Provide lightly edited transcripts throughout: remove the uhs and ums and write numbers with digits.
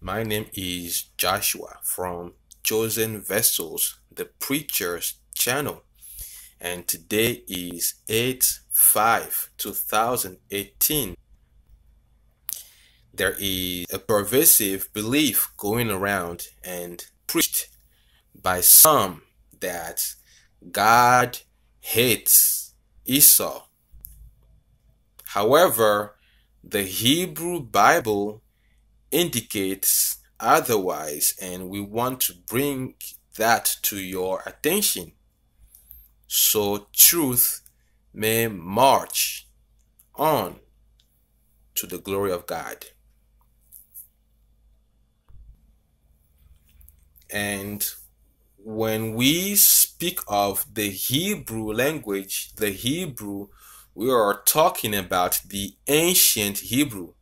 My name is Joshua from Chosen Vessels, the Preacher's channel, and today is 8/5/2018. There is a pervasive belief going around and preached by some that God hates Esau. However, the Hebrew Bible indicates otherwise, and we want to bring that to your attention so truth may march on to the glory of God. And when we speak of the Hebrew language, the Hebrew, we are talking about the ancient Hebrew,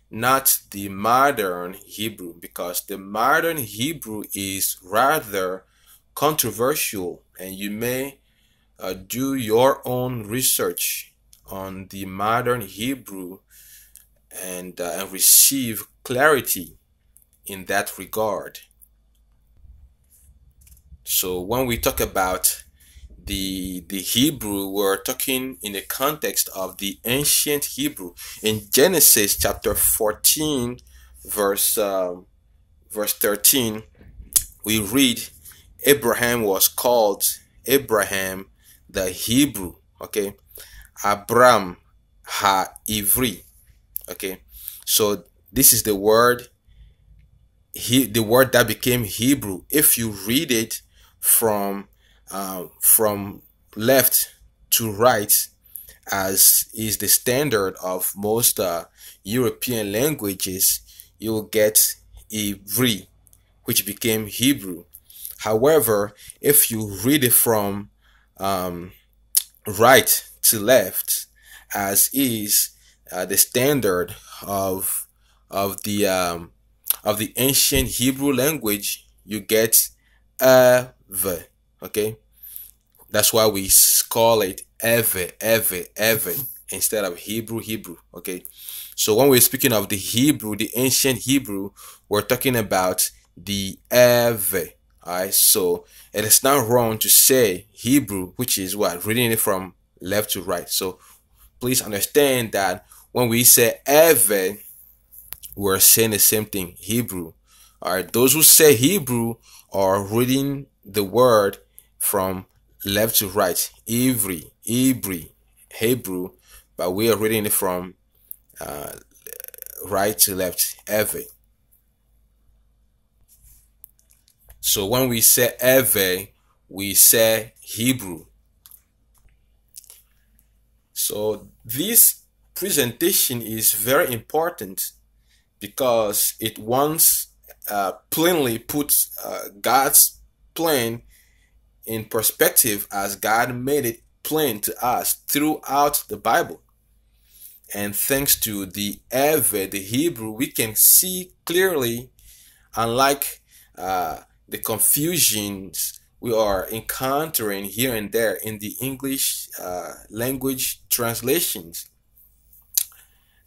not the modern Hebrew, because the modern Hebrew is rather controversial, and you may do your own research on the modern Hebrew and receive clarity in that regard. So when we talk about the Hebrew, we're talking in the context of the ancient Hebrew. In Genesis chapter 14 verse 13, we read Abraham was called Abraham the Hebrew. Okay, Abram ha-Ivri. Okay, so this is the word that became Hebrew. If you read it from left to right, as is the standard of most European languages, you will get Ivri, which became Hebrew. However, if you read it from right to left, as is the standard of the ancient Hebrew language, you get Əʋe. Okay, that's why we call it Əʋe instead of Hebrew. Okay, so when we're speaking of the Hebrew, the ancient Hebrew, we're talking about the Əʋe. Alright, so it is not wrong to say Hebrew, which is what, reading it from left to right. So please understand that when we say Əʋe, we're saying the same thing, Hebrew. Alright, those who say Hebrew are reading the word from left to right, IVRI, Hebrew, but we are reading it from right to left, Əʋe. So when we say Əʋe, we say Hebrew. So this presentation is very important because it once plainly puts God's plan in perspective, as God made it plain to us throughout the Bible. And thanks to the Əʋe, the Hebrew, we can see clearly, unlike the confusions we are encountering here and there in the English language translations.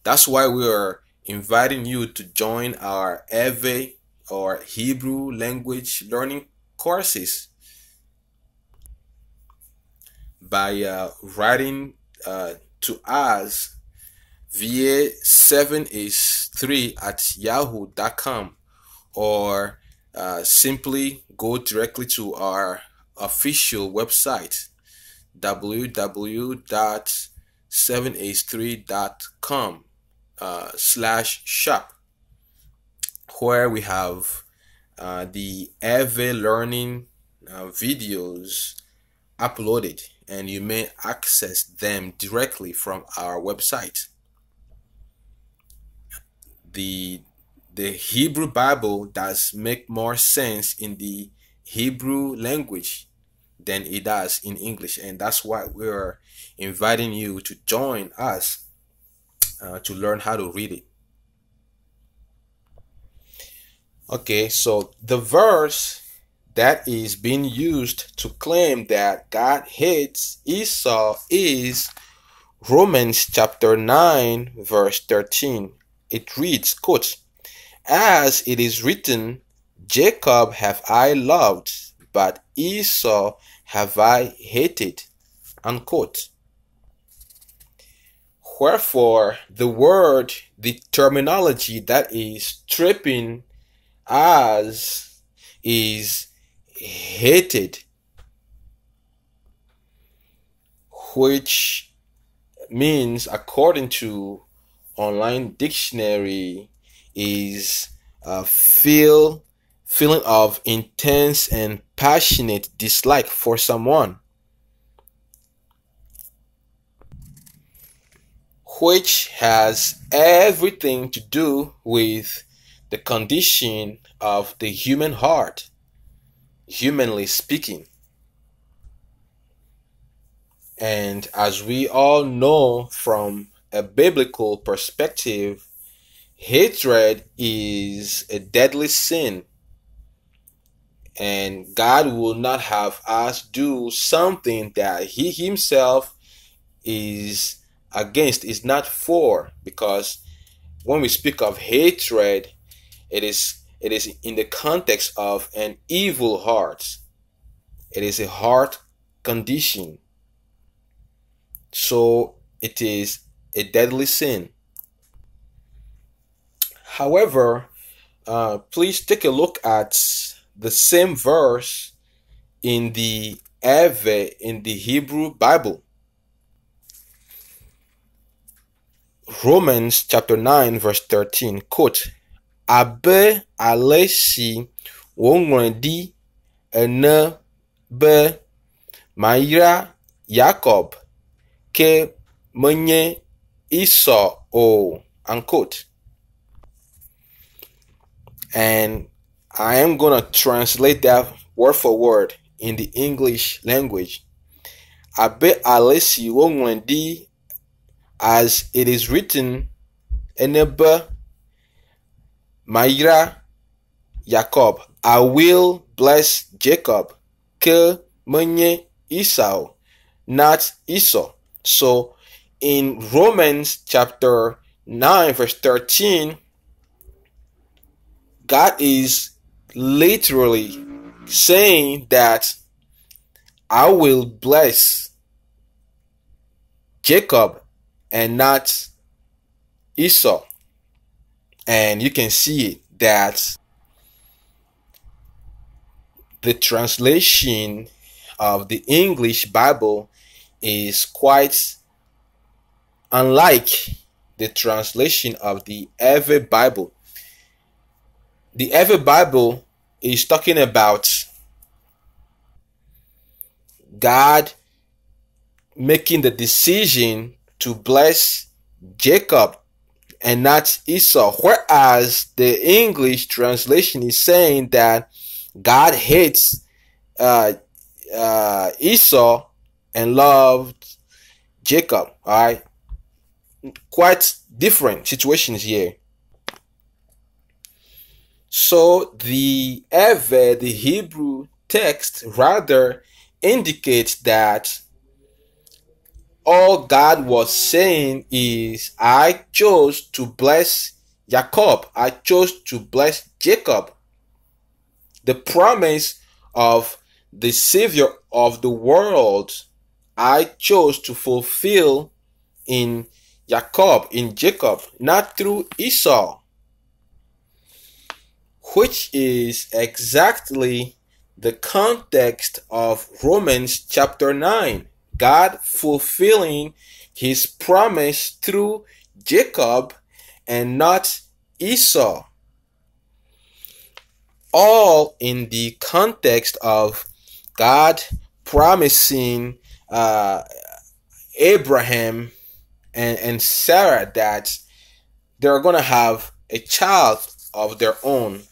That's why we are inviting you to join our Əʋe or Hebrew language learning courses by writing to us via 7is3@yahoo.com, or simply go directly to our official website, www.7is3.com/shop, where we have the Əʋe learning videos uploaded, and you may access them directly from our website. The Hebrew Bible does make more sense in the Hebrew language than it does in English, and that's why we're inviting you to join us to learn how to read it. Okay, so the verse that is being used to claim that God hates Esau is Romans chapter 9 verse 13. It reads, quote, As it is written, Jacob have I loved, but Esau have I hated. Unquote. Wherefore, the word, the terminology that is tripping as is hated, which means, according to online dictionary, is a feeling of intense and passionate dislike for someone, which has everything to do with the condition of the human heart, humanly speaking. And as we all know from a biblical perspective, hatred is a deadly sin. And God will not have us do something that He Himself is against, is not for. Because when we speak of hatred, it is in the context of an evil heart. It is a heart condition. So it is a deadly sin. However, please take a look at the same verse in the Əʋe in the Hebrew Bible. Romans chapter 9 verse 13, quote, Əʋe-English wongrendi ene be Yáyrâ Jacob ke menye Esau o, unquote. And I am going to translate that word for word in the English language. Əʋe-English wongrendi, as it is written, enebe Yáyrâ Jacob, I will bless Jacob, ke menye Esau, not Esau. So in Romans chapter 9 verse 13, God is literally saying that I will bless Jacob and not Esau. And you can see that the translation of the English Bible is quite unlike the translation of the Əʋe Bible. The Əʋe Bible is talking about God making the decision to bless Jacob and not Esau, whereas the English translation is saying that God hates Esau and loved Jacob. All right, quite different situations here. So the Əʋe, the Hebrew text, rather indicates that all God was saying is, I chose to bless Jacob. I chose to bless Jacob. The promise of the Savior of the world, I chose to fulfill in Jacob, not through Esau, which is exactly the context of Romans chapter 9. God fulfilling His promise through Jacob and not Esau. All in the context of God promising Abraham and Sarah that they're going to have a child of their own,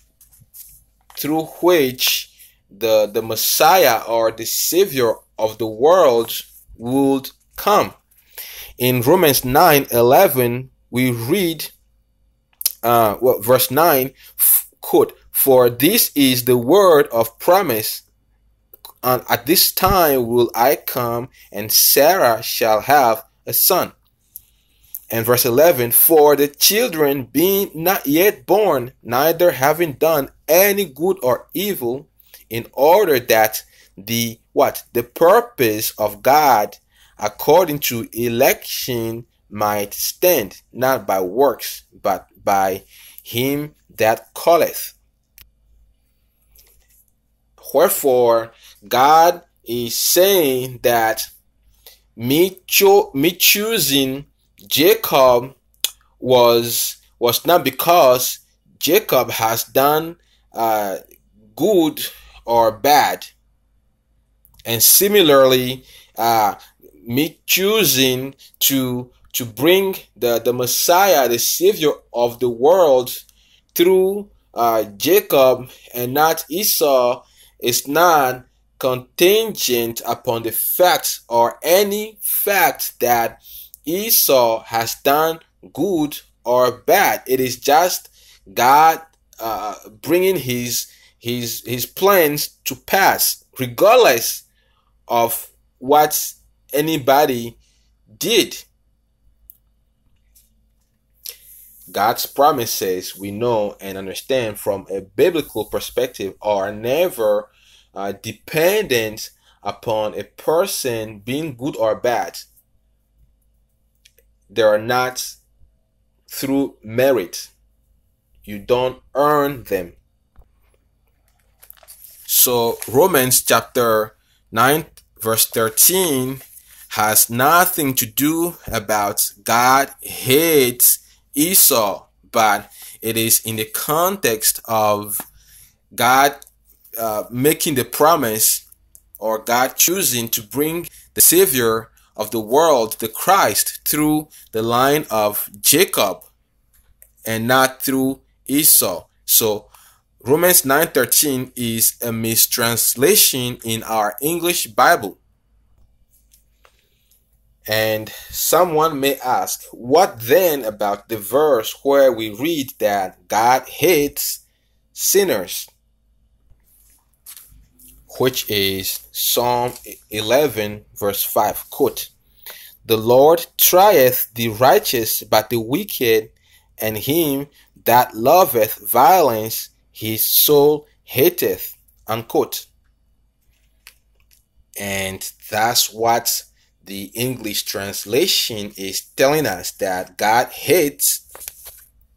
through which the Messiah or the Savior of the world would come. In Romans 9:11, we read, verse 9, quote, For this is the word of promise, and at this time will I come, and Sarah shall have a son. And verse 11, for the children being not yet born, neither having done any good or evil, in order that the purpose of God according to election might stand, not by works, but by him that calleth. Wherefore, God is saying that me choosing Jacob was not because Jacob has done good or bad. And similarly, me choosing to bring the Messiah, the Savior of the world, through Jacob and not Esau is not contingent upon the fact or any fact that Esau has done good or bad. It is just God bringing his plans to pass, regardless of what anybody did. God's promises, we know and understand from a biblical perspective, are never dependent upon a person being good or bad. They are not through merit. You don't earn them. So Romans chapter 9 verse 13 has nothing to do about God hates Esau, but it is in the context of God making the promise, or God choosing to bring the Savior of the world, the Christ, through the line of Jacob and not through Esau. So Romans 9:13 is a mistranslation in our English Bible. And someone may ask, what then about the verse where we read that God hates sinners, which is Psalm 11 verse 5, quote, the Lord trieth the righteous, but the wicked and him that loveth violence his soul hateth, unquote. And that's what the English translation is telling us, that God hates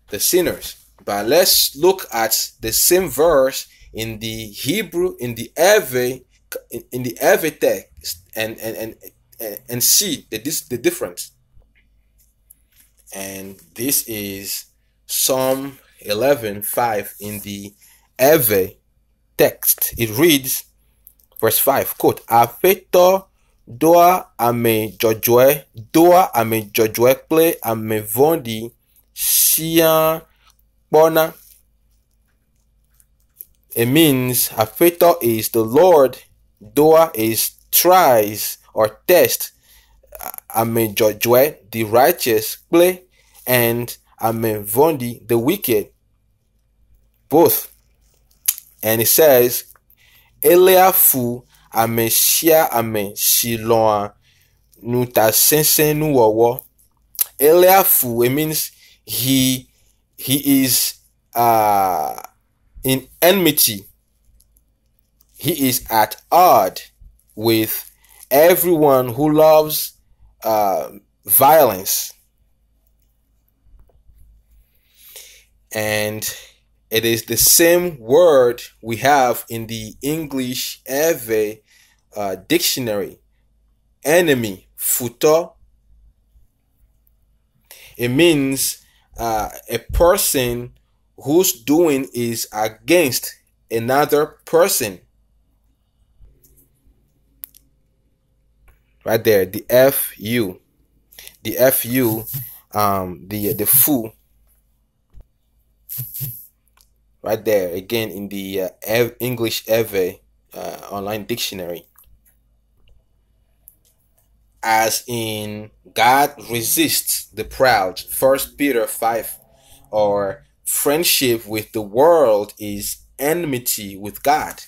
the sinners. But let's look at the same verse in the Hebrew, in the Əʋe text, and see the difference. And this is Psalm 11:5 in the Əʋe text. It reads, verse 5, quote, Afeto doa ame jojwe kple ame vondi sian bona. It means Afeto is the Lord, doa is tries or test, ame jojwe the righteous, kple and ame vondi the wicked, both. And it says Eleafu ame sia ame siloa nuta sensen nu wowo. Eleafu, it means he is in enmity. He is at odds with everyone who loves violence. And it is the same word we have in the English-Eʋe Dictionary. Enemy, futo. It means a person whose doing is against another person. Right there, the F-U. The F-U, the fu. Right there, again in the English-Eʋe online dictionary. As in, God resists the proud, 1 Peter 5, or friendship with the world is enmity with God.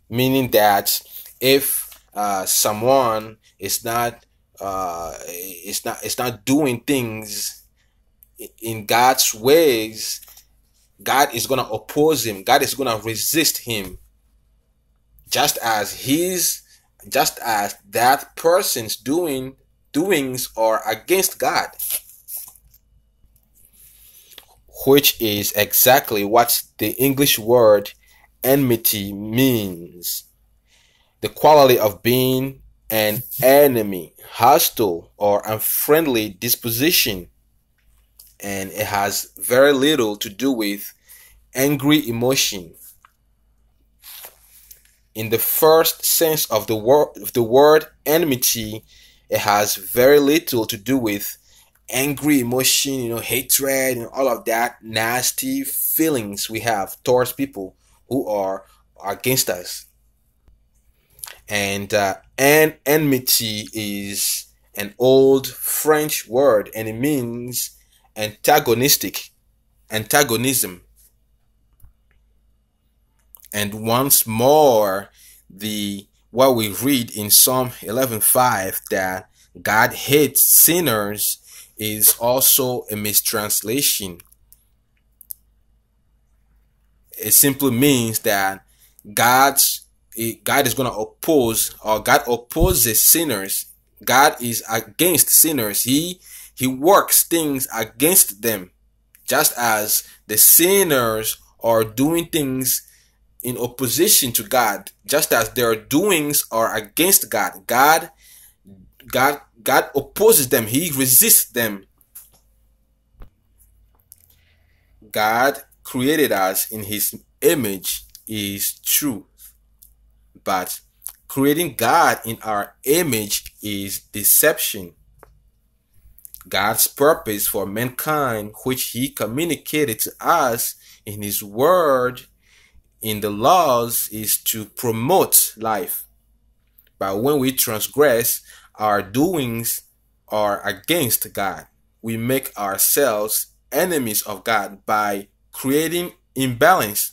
Meaning that if someone is not it's not doing things in God's ways, God is gonna oppose him. God is gonna resist him. Just as that person's doings are against God, which is exactly what the English word enmity means. The quality of being an enemy, hostile, or unfriendly disposition. And it has very little to do with angry emotion. In the first sense of the word enmity, it has very little to do with angry emotion, hatred, and all of that nasty feelings we have towards people who are against us. And enmity is an old French word, and it means antagonism. And once more, what we read in Psalm 11:5 that God hates sinners is also a mistranslation. It simply means that God is going to oppose, or God opposes sinners. God is against sinners. He works things against them, just as the sinners are doing things in opposition to God, just as their doings are against God. God opposes them. He resists them. God created us in his image is true, but creating God in our image is deception. God's purpose for mankind, which he communicated to us in his word, in the laws, is to promote life. But when we transgress, our doings are against God. We make ourselves enemies of God by creating imbalance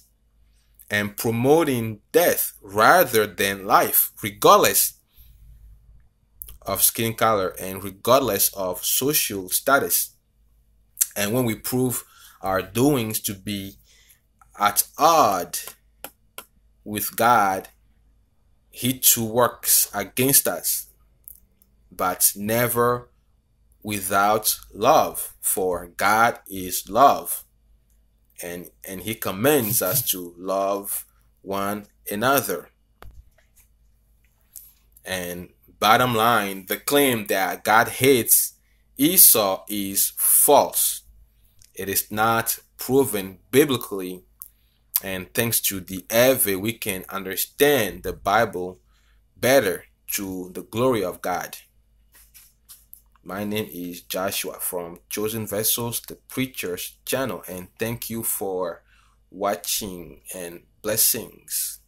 and promoting death rather than life, regardless of skin color and regardless of social status. And when we prove our doings to be at odds with God, he too works against us, but never without love, for God is love, and he commands us to love one another. And bottom line, the claim that God hates Esau is false. It is not proven biblically, and thanks to the Əʋe, we can understand the Bible better to the glory of God. My name is Joshua from Chosen Vessels, the Preacher's channel, and thank you for watching, and blessings.